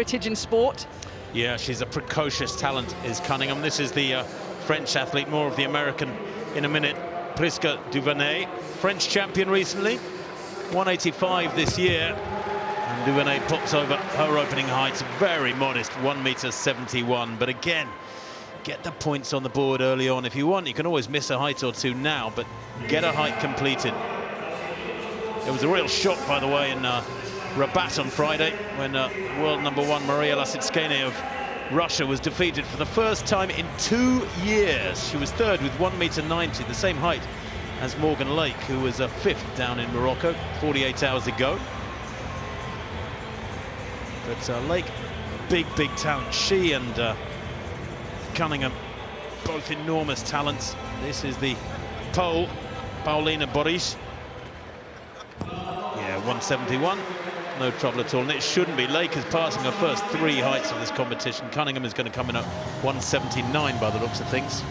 heritage in sport. Yeah, she's a precocious talent, is Cunningham. This is the French athlete, more of the American in a minute. Prisca Duvernay, French champion recently, 185 this year. And Duvernay pops over her opening height, very modest, 1m71. But again, get the points on the board early on. If you want, you can always miss a height or two now, but get a height completed. It was a real shock, by the way, in Rabat on Friday, when world #1 Maria Lasitskene of Russia was defeated for the first time in 2 years. She was third with 1m90, the same height as Morgan Lake, who was fifth down in Morocco 48 hours ago. But Lake, big talent. She and Cunningham, both enormous talents. This is the Pole, Paulina Boris. Yeah, 171. No trouble at all, and it shouldn't be. Lake is passing her first 3 heights of this competition. Cunningham is going to come in at 179 by the looks of things.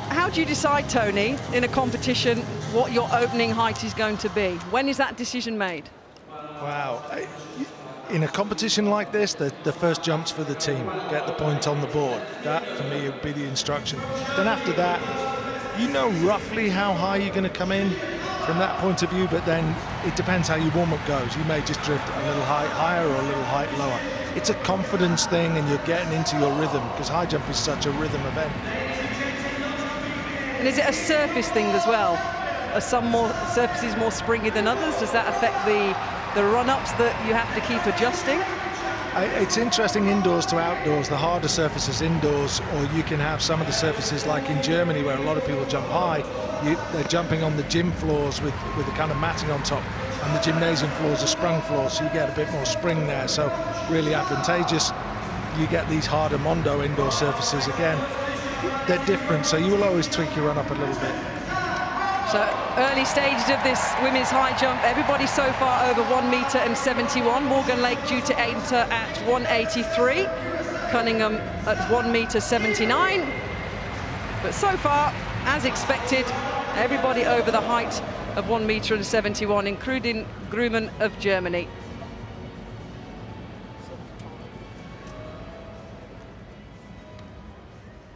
How do you decide, Tony, in a competition, what your opening height is going to be? When is that decision made? Wow. In a competition like this, the first jump's for the team. Get the point on the board. That, for me, would be the instruction. Then after that, you know roughly how high you're going to come in from that point of view, but then it depends how your warm-up goes. You may just drift a little height higher or a little height lower. It's a confidence thing, and you're getting into your rhythm, because high jump is such a rhythm event. And is it a surface thing as well? Are some surfaces more springy than others? Does that affect the run-ups that you have to keep adjusting? It's interesting indoors to outdoors. The harder surfaces indoors, or you can have some of the surfaces like in Germany where a lot of people jump high. They're jumping on the gym floors with the kind of matting on top, and the gymnasium floors are sprung floors, so you get a bit more spring there, so really advantageous. You get these harder Mondo indoor surfaces. Again, they're different, so you will always tweak your run-up a little bit. So early stages of this women's high jump, everybody so far over 1m71. Morgan Lake due to enter at 183. Cunningham at 1m79. But so far, as expected, everybody over the height of 1m71, including Gruman of Germany.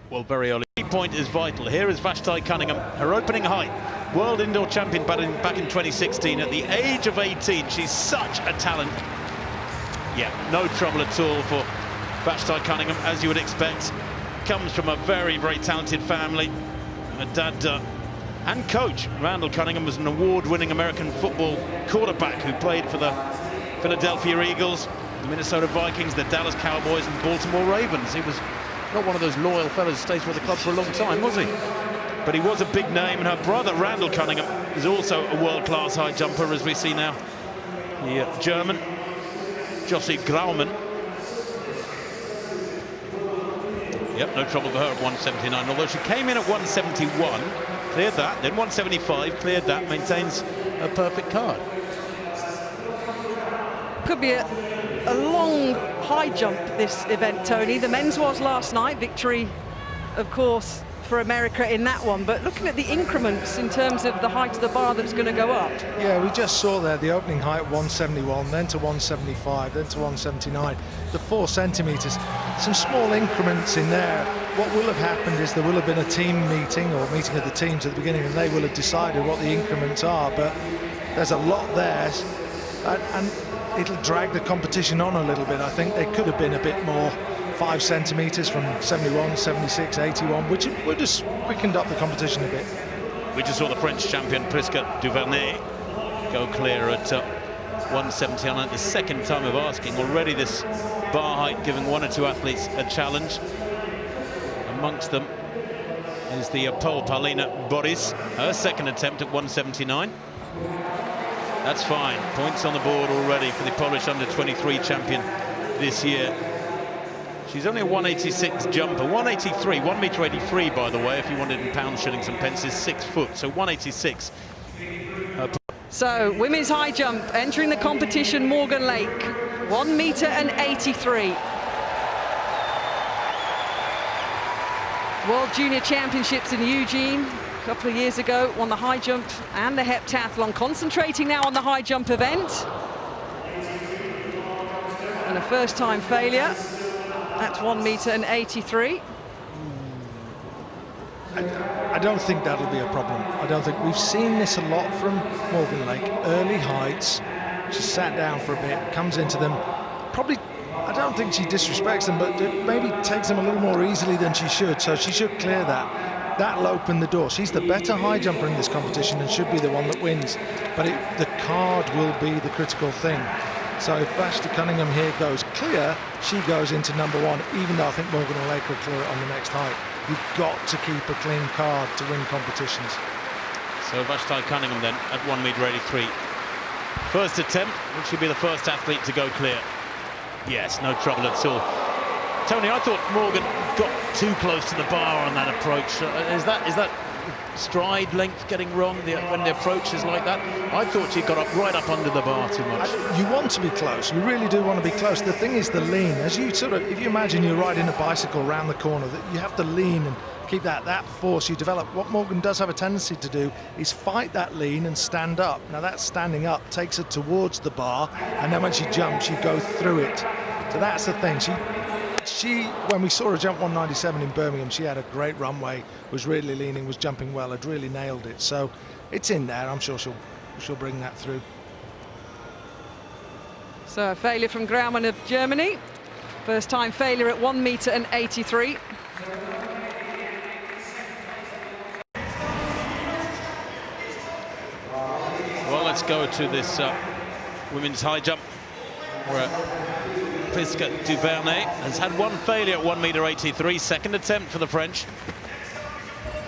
Well, very early. Key point is vital. Here is Vashti Cunningham, her opening height. World indoor champion back in 2016 at the age of 18. She's such a talent. Yeah, no trouble at all for Vashti Cunningham, as you would expect. Comes from a very talented family. Her dad and coach, Randall Cunningham, was an award-winning American football quarterback who played for the Philadelphia Eagles, the Minnesota Vikings, the Dallas Cowboys and Baltimore Ravens. He was not one of those loyal fellows who stays with the club for a long time, was he? But he was a big name, and her brother Randall Cunningham is also a world-class high jumper, as we see now. The German, Josie Graumann. Yep, no trouble for her at 179, although she came in at 171, cleared that, then 175, cleared that, maintains a perfect card. Could be a long high jump, this event, Tony. The men's was last night, victory, of course, for America in that one, but looking at the increments in terms of the height of the bar that's going to go up. Yeah, we just saw there the opening height 171, then to 175, then to 179, the 4 centimeters, some small increments in there. What will have happened is there will have been a team meeting or meeting of the teams at the beginning, and they will have decided what the increments are, but there's a lot there, and it'll drag the competition on a little bit. I think they could have been a bit more, 5 centimeters from 71, 76, 81, which would have quickened up the competition a bit. We just saw the French champion Prisca Duvernay go clear at 179. The second time of asking already. This bar height giving 1 or 2 athletes a challenge. Amongst them is the Pole Paulina Boris, her second attempt at 179. That's fine. Points on the board already for the Polish under-23 champion this year. She's only a 186 jumper, 183, 1m83 by the way, if you wanted in pounds, shillings and pence, is 6 foot, so 186. So women's high jump entering the competition, Morgan Lake, 1m83. World Junior Championships in Eugene a couple of years ago, won the high jump and the heptathlon, concentrating now on the high jump event. And a first time failure at 1 meter and 83. I don't think that'll be a problem. I don't think we've seen this a lot from Morgan Lake. Early heights, she sat down for a bit, comes into them. Probably, I don't think she disrespects them, but maybe takes them a little more easily than she should. So she should clear that. That'll open the door. She's the better high jumper in this competition and should be the one that wins. But the card will be the critical thing. So if Vashti Cunningham here goes clear, she goes into number one, even though I think Morgan Lake will clear it on the next height. You've got to keep a clean card to win competitions. So Vashti Cunningham then at 1 meter 83. First attempt, will she be the first athlete to go clear? Yes, no trouble at all. Tony, I thought Morgan got too close to the bar on that approach. Is that stride length getting wrong when the approach is like that? I thought she got right up under the bar too much. You want to be close. You really do want to be close. The thing is the lean. As you if you imagine you're riding a bicycle around the corner, that you have to lean and keep that force you develop. What Morgan does have a tendency to do is fight that lean and stand up. Now that standing up takes her towards the bar, and then when she jumps, you go through it. So that's the thing. She, when we saw her jump 197 in Birmingham, she had a great runway, was really leaning, was jumping well, had really nailed it. So it's in there. I'm sure she'll bring that through. So a failure from Graumann of Germany. First time failure at 1 meter and 83. Well, let's go to this women's high jump, where Priska Duvernay has had one failure at 1 meter 83. Second attempt for the French.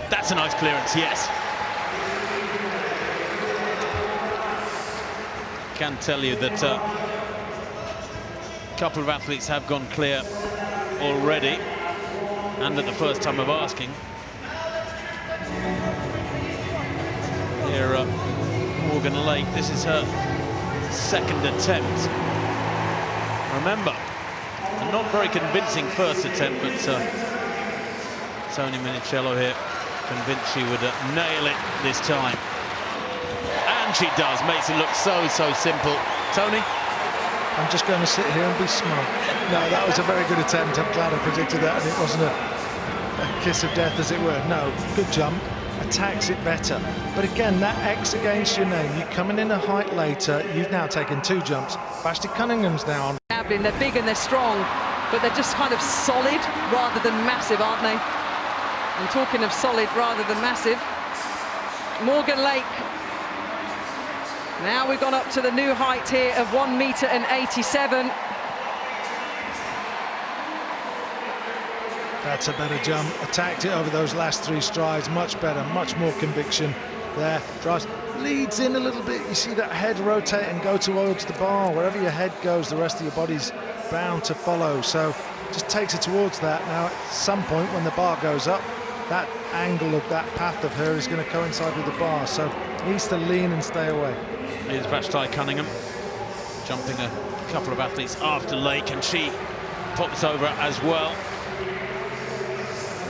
That's a nice clearance, yes. Can tell you that a couple of athletes have gone clear already, and at the first time of asking. Here, Morgan Lake, this is her second attempt. Remember, a not very convincing first attempt, but Tony Minicello here convinced she would nail it this time. And she does, makes it look so simple. Tony? I'm just going to sit here and be smug. No, that was a very good attempt. I'm glad I predicted that, and it wasn't a kiss of death, as it were. No, good jump. Attacks it better. But again, that X against your name, you coming in a height later, you've now taken 2 jumps. Vashti Cunningham's now on. They're big and they're strong, but they're just kind of solid rather than massive, aren't they? And talking of solid rather than massive, Morgan Lake. Now we've gone up to the new height here of 1 meter and 87. That's a better jump. Attacked it over those last 3 strides. Much better, much more conviction there. Drives, leads in a little bit. You see that head rotate and go towards the bar. Wherever your head goes, the rest of your body's bound to follow. So just takes it towards that. Now, at some point when the bar goes up, that angle of that path of her is going to coincide with the bar. So needs to lean and stay away. Here's Vashti Cunningham jumping a couple of athletes after Lake, and she pops over as well.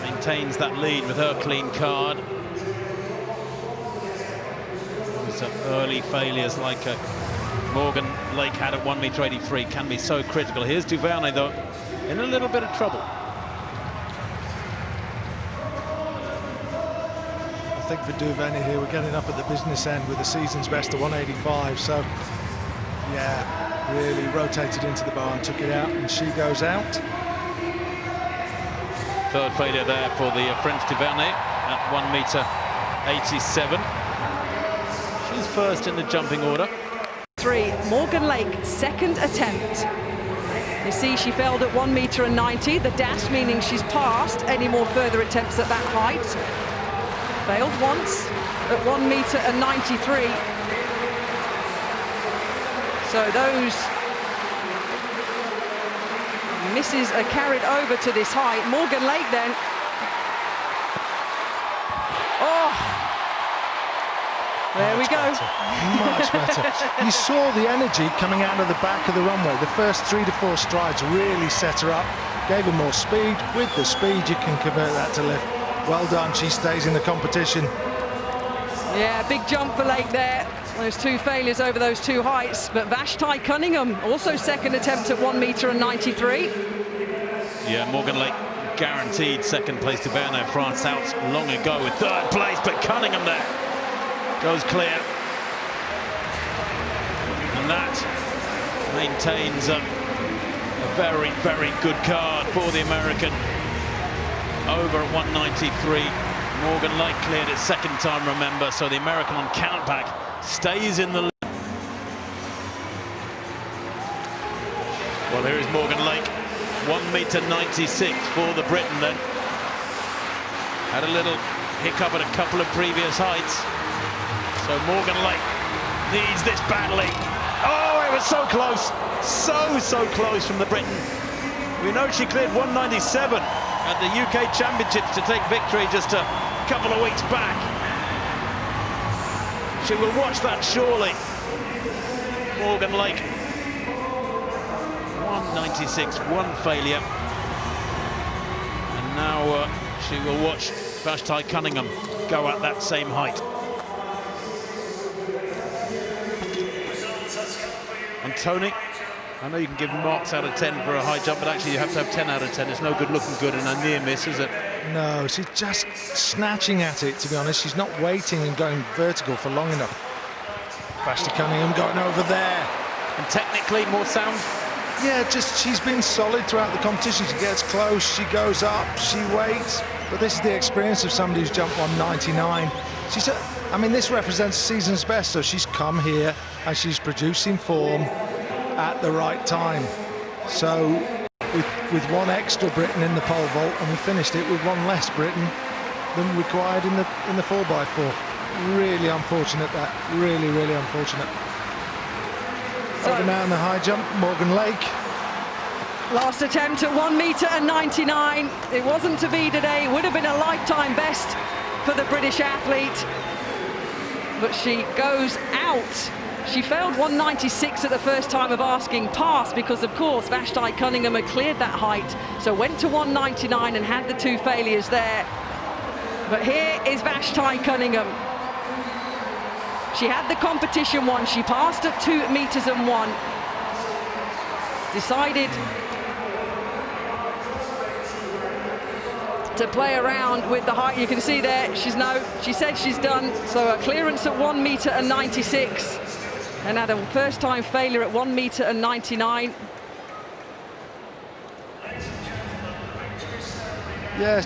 Maintains that lead with her clean card. Those early failures like Morgan Lake had at 1 meter 83 can be so critical. Here's Duvernay, though, in a little bit of trouble. I think for Duvernay here, we're getting up at the business end with the season's best of 185. So, yeah, really rotated into the bar and took it out, and she goes out. Third failure there for the French Duvernay at 1 meter 87. She's first in the jumping order. 3, Morgan Lake, second attempt. You see she failed at 1 meter and 90, the dash meaning she's passed any more further attempts at that height. Failed once at 1 meter and 93. So those misses are carried over to this height. Morgan Lake then. Oh, there we go. Much better. You saw the energy coming out of the back of the runway. The first 3 to 4 strides really set her up, gave her more speed. With the speed, you can convert that to lift. Well done. She stays in the competition. Yeah, big jump for Lake there. Those two failures over those two heights, but Vashti Cunningham also second attempt at 1 meter and 93. Yeah, Morgan Lake guaranteed second place to Vernon France out long ago with third place, but Cunningham there goes clear. And that maintains a very, very good card for the American. Over at 193. Morgan Lake cleared it second time, remember, so the American on countback stays in the lead. Well, here is Morgan Lake, 1 meter 96 for the Briton then. Had a little hiccup at a couple of previous heights. So Morgan Lake needs this badly. Oh, it was so close. So close from the Briton. We know she cleared 197 at the UK Championships to take victory just a couple of weeks back. She will watch that surely. Morgan Lake, 196, one failure. And now she will watch Vashti Cunningham go at that same height. And Tony, I know you can give marks out of 10 for a high jump, but actually you have to have 10 out of 10. It's no good looking good in a near miss, is it? No, she's just snatching at it, to be honest. She's not waiting and going vertical for long enough. Vashti Cunningham going over there. And technically more sound? Yeah, just she's been solid throughout the competition. She gets close, she goes up, she waits. But this is the experience of somebody who's jumped 199. She's, I mean, this represents season's best, so she's come here and she's producing form at the right time. So with one extra Briton in the pole vault, and we finished it with one less Briton than required in the 4x4. Really unfortunate, that. Really unfortunate. Over now in the high jump, Morgan Lake. Last attempt at 1 meter and 99. It wasn't to be today. It would have been a lifetime best for the British athlete. But she goes out. She failed 196 at the first time of asking pass because, of course, Vashti Cunningham had cleared that height. So went to 199 and had the two failures there. But here is Vashti Cunningham. She had the competition won. She passed at 2 meters and 1. Decided to play around with the height. You can see there, she said she's done. So a clearance at 1 meter and 96. And had a first time failure at 1 meter and 99. Yeah,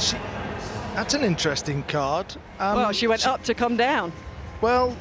that's an interesting card. Well, she went up to come down. Well,